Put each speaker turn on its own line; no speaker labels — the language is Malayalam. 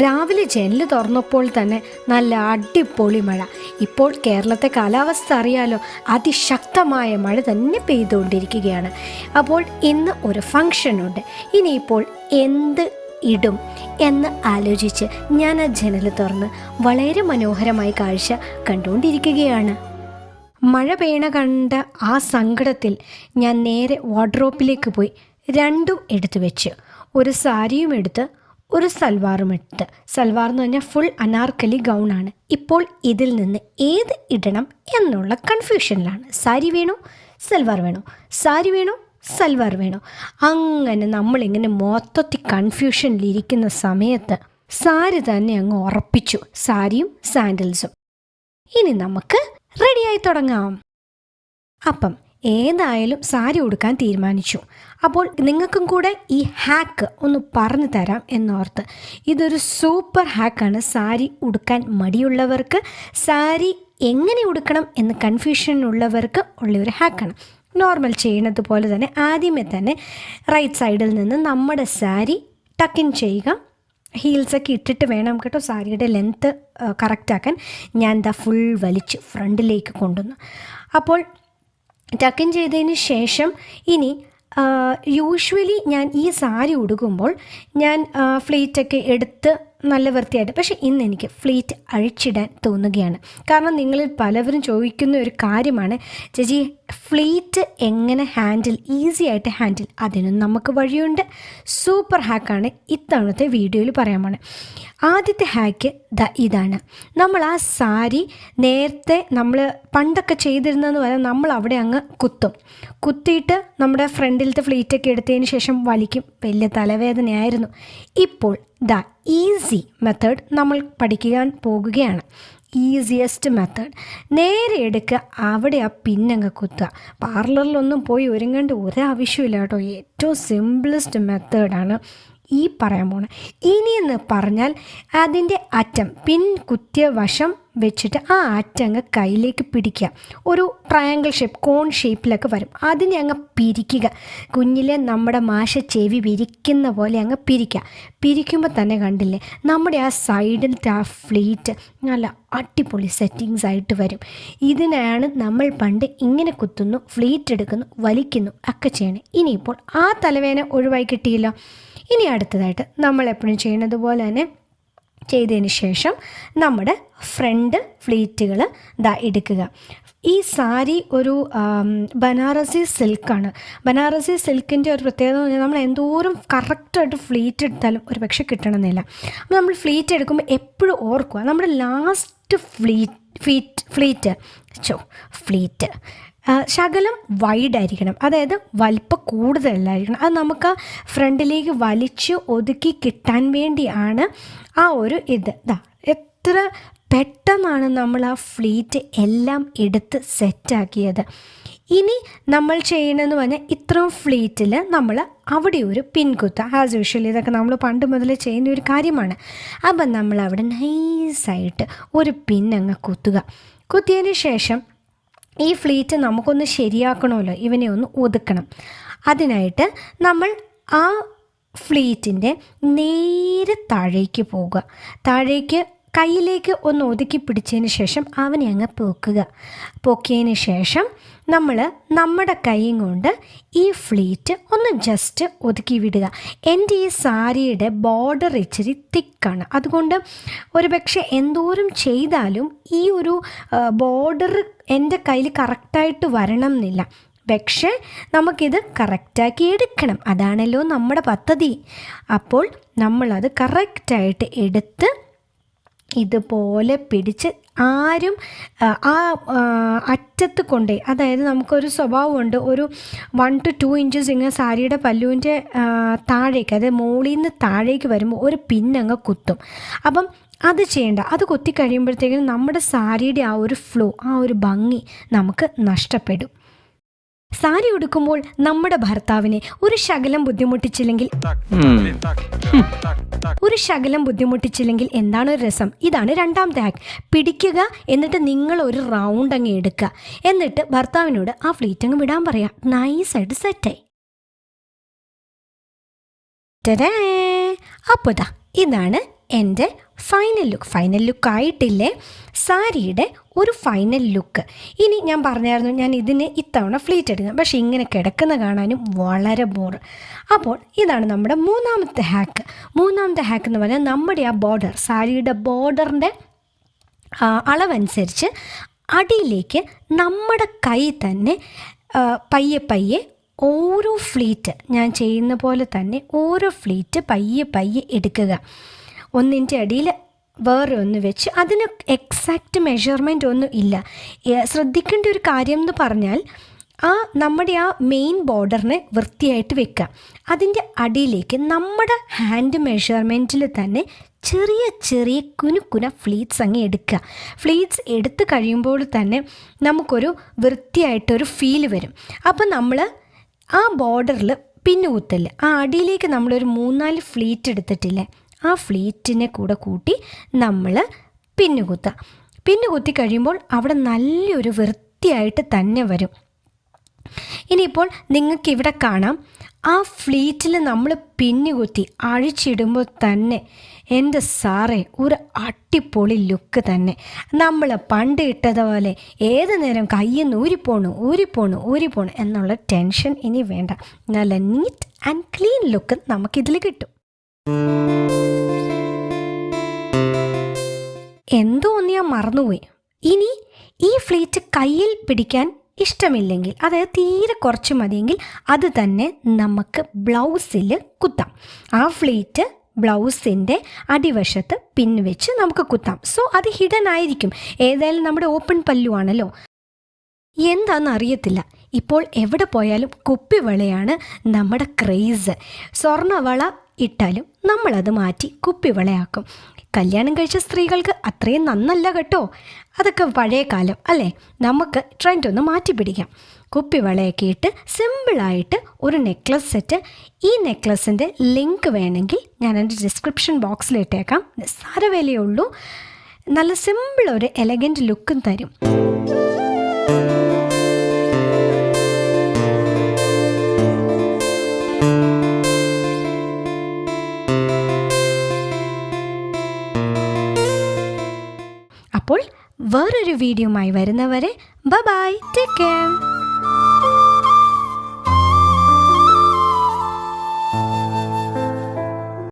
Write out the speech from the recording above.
രാവിലെ ജനൽ തുറന്നപ്പോൾ തന്നെ നല്ല അടിപൊളി മഴ. ഇപ്പോൾ കേരളത്തെ കാലാവസ്ഥ അറിയാലോ, അതിശക്തമായ മഴ തന്നെ പെയ്തുകൊണ്ടിരിക്കുകയാണ്. അപ്പോൾ ഇന്ന് ഒരു ഫംഗ്ഷനുണ്ട്. ഇനിയിപ്പോൾ എന്ത് ഇടും എന്ന് ആലോചിച്ച് ഞാൻ ആ ജനൽ തുറന്ന് വളരെ മനോഹരമായ കാഴ്ച കണ്ടുകൊണ്ടിരിക്കുകയാണ്. മഴ പെയ്യണ കണ്ട ആ സങ്കടത്തിൽ ഞാൻ നേരെ വാർഡ്രോപ്പിലേക്ക് പോയി രണ്ടും എടുത്തു വെച്ച്, ഒരു സാരിയും എടുത്ത് ഒരു സൽവാറും എടുത്ത്. സൽവാർ എന്ന് പറഞ്ഞാൽ ഫുൾ അനാർക്കലി ഗൗണാണ്. ഇപ്പോൾ ഇതിൽ നിന്ന് ഏത് ഇടണം എന്നുള്ള കൺഫ്യൂഷനിലാണ്. സാരി വേണോ സൽവാർ വേണോ, സാരി വേണോ സൽവാർ വേണോ, അങ്ങനെ നമ്മളിങ്ങനെ മൊത്തത്തിൽ കൺഫ്യൂഷനിലിരിക്കുന്ന സമയത്ത് സാരി തന്നെ അങ്ങ് ഉറപ്പിച്ചു, സാരിയും സാൻഡൽസും. ഇനി നമുക്ക് റെഡിയായി തുടങ്ങാം. അപ്പം ഏതായാലും സാരി ഉടുക്കാൻ തീരുമാനിച്ചു. അപ്പോൾ നിങ്ങൾക്കും കൂടെ ഈ ഹാക്ക് ഒന്ന് പറഞ്ഞു തരാം എന്നോർത്ത്. ഇതൊരു സൂപ്പർ ഹാക്കാണ്. സാരി ഉടുക്കാൻ മടിയുള്ളവർക്ക്, സാരി എങ്ങനെ ഉടുക്കണം എന്ന് കൺഫ്യൂഷൻ ഉള്ളവർക്ക് ഉള്ളൊരു ഹാക്കാണ്. നോർമൽ ചെയ്യുന്നത് പോലെ തന്നെ ആദ്യമേ തന്നെ റൈറ്റ് സൈഡിൽ നിന്ന് നമ്മുടെ സാരി ടക്കിൻ ചെയ്യുക. ഹീൽസൊക്കെ ഇട്ടിട്ട് വേണം കേട്ടോ സാരിയുടെ ലെങ്ത്ത് കറക്റ്റാക്കാൻ. ഞാൻ ദാ ഫുൾ വലിച്ച് ഫ്രണ്ടിലേക്ക് കൊണ്ടുവന്നു. അപ്പോൾ ടക്കിൻ ചെയ്തതിന് ശേഷം ഇനി യൂഷ്വലി ഞാൻ ഈ സാരി ഉടുക്കുമ്പോൾ ഞാൻ ഫ്ലീറ്റൊക്കെ എടുത്ത് നല്ല വൃത്തിയായിട്ട്, പക്ഷേ ഇന്ന് എനിക്ക് ഫ്ലീറ്റ് അഴിച്ചിടാൻ തോന്നുകയാണ്. കാരണം നിങ്ങളിൽ പലവരും ചോദിക്കുന്ന ഒരു കാര്യമാണ്, ചേച്ചി ഫ്ലീറ്റ് എങ്ങനെ ഈസി ആയിട്ട് ഹാൻഡിൽ, അതിനും നമുക്ക് വഴിയുണ്ട്. സൂപ്പർ ഹാക്കാണ് ഇത്തവണത്തെ വീഡിയോയിൽ പറയാൻ പോണേ. ആദ്യത്തെ ഹാക്ക് ഇതാണ്. നമ്മൾ ആ സാരി നേരത്തെ നമ്മൾ പണ്ടൊക്കെ ചെയ്തിരുന്നതെന്ന് പറയാൻ, നമ്മൾ അവിടെ അങ്ങ് കുത്തിയിട്ട് നമ്മുടെ ഫ്രണ്ടിലത്തെ ഫ്ലീറ്റൊക്കെ എടുത്തതിന് ശേഷം വലിക്കും. വലിയ തലവേദനയായിരുന്നു. ഇപ്പോൾ ഈസി മെത്തേഡ് നമ്മൾ പഠിക്കാൻ പോകുകയാണ്. Easiest method. നേരെ എടുക്കുക, അവിടെ ആ പിന്നങ്ങ് കുത്തുക. പാർലറിലൊന്നും പോയി ഒരുങ്ങേണ്ട ഒരാവശ്യമില്ല കേട്ടോ. ഏറ്റവും സിംപിളസ്റ്റ് മെത്തേഡാണ് ഈ പറയാൻ പോണത്. ഇനിയെന്ന് പറഞ്ഞാൽ അതിൻ്റെ അറ്റം, പിൻ കുത്തിയ വശം വെച്ചിട്ട് ആ അറ്റങ്ങ് കയ്യിലേക്ക് പിടിക്കുക. ഒരു ട്രയാങ്കിൾ ഷേപ്പ്, കോൺ ഷേപ്പിലൊക്കെ വരും. അതിനെ അങ്ങ് പിരിക്കുക. കുഞ്ഞിലെ നമ്മുടെ മാഷ ചെവി വിരിക്കുന്ന പോലെ അങ്ങ് പിരിക്കുക. പിരിക്കുമ്പോൾ തന്നെ കണ്ടില്ലേ, നമ്മുടെ ആ സൈഡിലത്തെ ആ ഫ്ലീറ്റ് നല്ല അടിപൊളി സെറ്റിങ്സ് ആയിട്ട് വരും. ഇതിനാണ് നമ്മൾ പണ്ട് ഇങ്ങനെ കുത്തുന്നു, ഫ്ലീറ്റ് എടുക്കുന്നു, വലിക്കുന്നു ഒക്കെ ചെയ്യണം. ഇനിയിപ്പോൾ ആ തലവേദന ഒഴിവായി കിട്ടിയില്ല. ഇനി അടുത്തതായിട്ട് നമ്മൾ എപ്പോഴും ചെയ്യുന്നത് പോലെ തന്നെ ചെയ്തതിന് ശേഷം നമ്മുടെ ഫ്രണ്ട് ഫ്ലീറ്റുകൾ എടുക്കുക. ഈ സാരി ഒരു ബനാറസി സിൽക്കാണ്. ബനാറസി സിൽക്കിൻ്റെ ഒരു പ്രത്യേകത എന്ന് പറഞ്ഞാൽ നമ്മൾ എന്തോരം കറക്റ്റായിട്ട് ഫ്ലീറ്റ് എടുത്താലും ഒരു പക്ഷെ കിട്ടണമെന്നില്ല. അപ്പോൾ നമ്മൾ ഫ്ലീറ്റ് എടുക്കുമ്പോൾ എപ്പോഴും ഓർക്കുക, നമ്മുടെ ലാസ്റ്റ് ഫ്ലീറ്റ് ശകലം വൈഡായിരിക്കണം. അതായത് വലിപ്പം കൂടുതലായിരിക്കണം. അത് നമുക്ക് ഫ്രണ്ടിലേക്ക് വലിച്ച് ഒതുക്കി കിട്ടാൻ വേണ്ടിയാണ് ആ ഒരു എത്ര പെട്ടെന്നാണ് നമ്മൾ ആ ഫ്ലീറ്റ് എല്ലാം എടുത്ത് സെറ്റാക്കിയത്. ഇനി നമ്മൾ ചെയ്യണമെന്ന് പറഞ്ഞാൽ ഇത്രയും ഫ്ലീറ്റിൽ നമ്മൾ അവിടെ ഒരു പിൻ കുത്തുക. ആസ് യൂഷ്വൽ ഇതൊക്കെ നമ്മൾ പണ്ട് മുതൽ ചെയ്യുന്ന ഒരു കാര്യമാണ്. അപ്പം നമ്മൾ അവിടെ നൈസായിട്ട് ഒരു പിൻ അങ്ങ് കുത്തിയതിന് ശേഷം ഈ ഫ്ലീറ്റ് നമുക്കൊന്ന് ശരിയാക്കണമല്ലോ, ഇവനെ ഒന്ന് ഒതുക്കണം. അതിനായിട്ട് നമ്മൾ ആ ഫ്ലീറ്റിൻ്റെ നേരെ താഴേക്ക് പോവുക. താഴേക്ക് കയ്യിലേക്ക് ഒന്ന് ഒതുക്കി പിടിച്ചതിന് ശേഷം അവനെ അങ്ങ് പൊക്കിയതിന് ശേഷം നമ്മൾ നമ്മുടെ കൈയും കൊണ്ട് ഈ ഫ്ലീറ്റ് ഒന്ന് ജസ്റ്റ് ഒതുക്കി വിടുക. എൻ്റെ ഈ സാരിയുടെ ബോർഡർ ഇച്ചിരി തിക്കാണ്. അതുകൊണ്ട് ഒരു പക്ഷേ എന്തോരം ചെയ്താലും ഈ ഒരു ബോർഡർ എൻ്റെ കയ്യിൽ കറക്റ്റായിട്ട് വരണം എന്നില്ല. പക്ഷേ നമുക്കിത് കറക്റ്റാക്കി എടുക്കണം, അതാണല്ലോ നമ്മുടെ പദ്ധതി. അപ്പോൾ നമ്മളത് കറക്റ്റായിട്ട് എടുത്ത് ഇതുപോലെ പിടിച്ച് ആരും ആ അറ്റത്ത് കൊണ്ടേ, അതായത് നമുക്കൊരു സ്വഭാവമുണ്ട്, ഒരു 1 to 2 ഇഞ്ചസ് ഇങ്ങനെ സാരിയുടെ പല്ലുവിൻ്റെ താഴേക്ക്, അതായത് മുകളിൽ നിന്ന് താഴേക്ക് വരുമ്പോൾ ഒരു പിന്നങ്ങ് കുത്തും. അപ്പം അത് ചെയ്യേണ്ട. അത് കുത്തി കഴിയുമ്പോഴത്തേക്കും നമ്മുടെ സാരിയുടെ ആ ഒരു ഫ്ലോ, ആ ഒരു ഭംഗി നമുക്ക് നഷ്ടപ്പെടും. സാരി ഉടുക്കുമ്പോൾ നമ്മുടെ ഭർത്താവിനെ ഒരു ശകലം ബുദ്ധിമുട്ടിച്ചില്ലെങ്കിൽ എന്താണ് ഒരു രസം? ഇതാണ് രണ്ടാമത്തെ ഹാക്ക്. പിടിക്കുക, എന്നിട്ട് നിങ്ങൾ ഒരു റൗണ്ട് അങ്ങ് എടുക്കുക. എന്നിട്ട് ഭർത്താവിനോട് ആ ഫ്ലീറ്റ് അങ്ങ് വിടാൻ പറയാം. നൈസായിട്ട് സെറ്റായി. അപ്പോൾ ഇതാണ് എൻ്റെ ഫൈനൽ ലുക്ക് ആയിട്ടില്ലേ സാരിയുടെ ഒരു ഫൈനൽ ലുക്ക്. ഇനി ഞാൻ പറഞ്ഞായിരുന്നു ഞാൻ ഇതിന് ഇത്തവണ ഫ്ലീറ്റ് എടുക്കാം, പക്ഷേ ഇങ്ങനെ കിടക്കുന്ന കാണാനും വളരെ ബോറ്. അപ്പോൾ ഇതാണ് നമ്മുടെ മൂന്നാമത്തെ ഹാക്ക്. എന്ന് പറഞ്ഞാൽ നമ്മുടെ ആ ബോർഡർ, സാരിയുടെ ബോർഡറിൻ്റെ അളവനുസരിച്ച് അടിയിലേക്ക് നമ്മുടെ കൈ തന്നെ പയ്യെ ഓരോ ഫ്ലീറ്റ്, ഞാൻ ചെയ്യുന്ന പോലെ തന്നെ ഓരോ ഫ്ലീറ്റ് പയ്യെ എടുക്കുക. ഒന്നിൻ്റെ അടിയിൽ വേറെ ഒന്ന് വെച്ച്, അതിന് എക്സാക്റ്റ് മെഷർമെൻ്റ് ഒന്നും ഇല്ല. ശ്രദ്ധിക്കേണ്ട ഒരു കാര്യം എന്ന് പറഞ്ഞാൽ നമ്മുടെ ആ മെയിൻ ബോർഡറിനെ വൃത്തിയായിട്ട് വെക്കുക. അതിൻ്റെ അടിയിലേക്ക് നമ്മുടെ ഹാൻഡ് മെഷർമെൻറ്റിൽ തന്നെ ചെറിയ കുനുക്കുന ഫ്ലീറ്റ്സ് അങ്ങ് എടുക്കുക. ഫ്ലീറ്റ്സ് എടുത്ത് കഴിയുമ്പോൾ തന്നെ നമുക്കൊരു വൃത്തിയായിട്ടൊരു ഫീല് വരും. അപ്പം നമ്മൾ ആ ബോർഡറിൽ പിന്നുകുത്തല്ല, ആ അടിയിലേക്ക് നമ്മളൊരു 3-4 ഫ്ലീറ്റ് എടുത്തിട്ടില്ലേ, ആ ഫ്ലീറ്റിനെ കൂടെ കൂട്ടി നമ്മൾ പിന്നുകുത്തി കഴിയുമ്പോൾ അവിടെ നല്ലൊരു വൃത്തിയായിട്ട് തന്നെ വരും. ഇനിയിപ്പോൾ നിങ്ങൾക്കിവിടെ കാണാം, ആ ഫ്ലീറ്റിൽ നമ്മൾ പിന്നുകുത്തി അഴിച്ചിടുമ്പോൾ തന്നെ എൻ്റെ സാറേ ഒരു അടിപൊളി ലുക്ക് തന്നെ. നമ്മൾ പണ്ട് ഇട്ടതുപോലെ ഏത് നേരം കയ്യിൽ നിന്ന് ഊരിപ്പോണു എന്നുള്ള ടെൻഷൻ ഇനി വേണ്ട. നല്ല നീറ്റ് ആൻഡ് ക്ലീൻ ലുക്ക് നമുക്കിതിൽ കിട്ടും. എന്തോ ഒന്ന് ഞാൻ മറന്നുപോയി. ഇനി ഈ ഫ്ലീറ്റ് കയ്യിൽ പിടിക്കാൻ ഇഷ്ടമില്ലെങ്കിൽ, അതായത് തീരെ കുറച്ച് മതിയെങ്കിൽ അത് തന്നെ നമുക്ക് ബ്ലൗസിൽ കുത്താം. ആ ഫ്ലീറ്റ് ബ്ലൗസിൻ്റെ അടിവശത്ത് പിന്ന് വെച്ച് നമുക്ക് കുത്താം. സോ അത് ഹിഡൻ ആയിരിക്കും. ഏതായാലും നമ്മുടെ ഓപ്പൺ പല്ലുവാണല്ലോ, എന്താണെന്ന് അറിയത്തില്ല. ഇപ്പോൾ എവിടെ പോയാലും കുപ്പിവളയാണ് നമ്മുടെ ക്രേസ്. സ്വർണ്ണവള ഇട്ടാലും നമ്മളത് മാറ്റി കുപ്പിവളയാക്കും. കല്യാണം കഴിച്ച സ്ത്രീകൾക്ക് അത്രയും നന്നല്ല കേട്ടോ. അതൊക്കെ പഴയ കാലം അല്ലേ. നമുക്ക് ട്രെൻഡ് ഒന്ന് മാറ്റി പിടിക്കാം. കുപ്പിവളയൊക്കെ ഇട്ട് സിമ്പിളായിട്ട് ഒരു നെക്ലസ് സെറ്റ്. ഈ നെക്ലസിൻ്റെ ലിങ്ക് വേണമെങ്കിൽ ഞാൻ എൻ്റെ ഡിസ്ക്രിപ്ഷൻ ബോക്സിൽ ഇട്ടേക്കാം. നിസ്സാര വിലയേ ഉള്ളൂ. നല്ല സിമ്പിൾ ഒരു എലഗൻറ്റ് ലുക്കും തരും. അപ്പോൾ വേറൊരു വീഡിയോയുമായി വരുന്നവരെ ബൈ, ടേക്ക് കെയർ.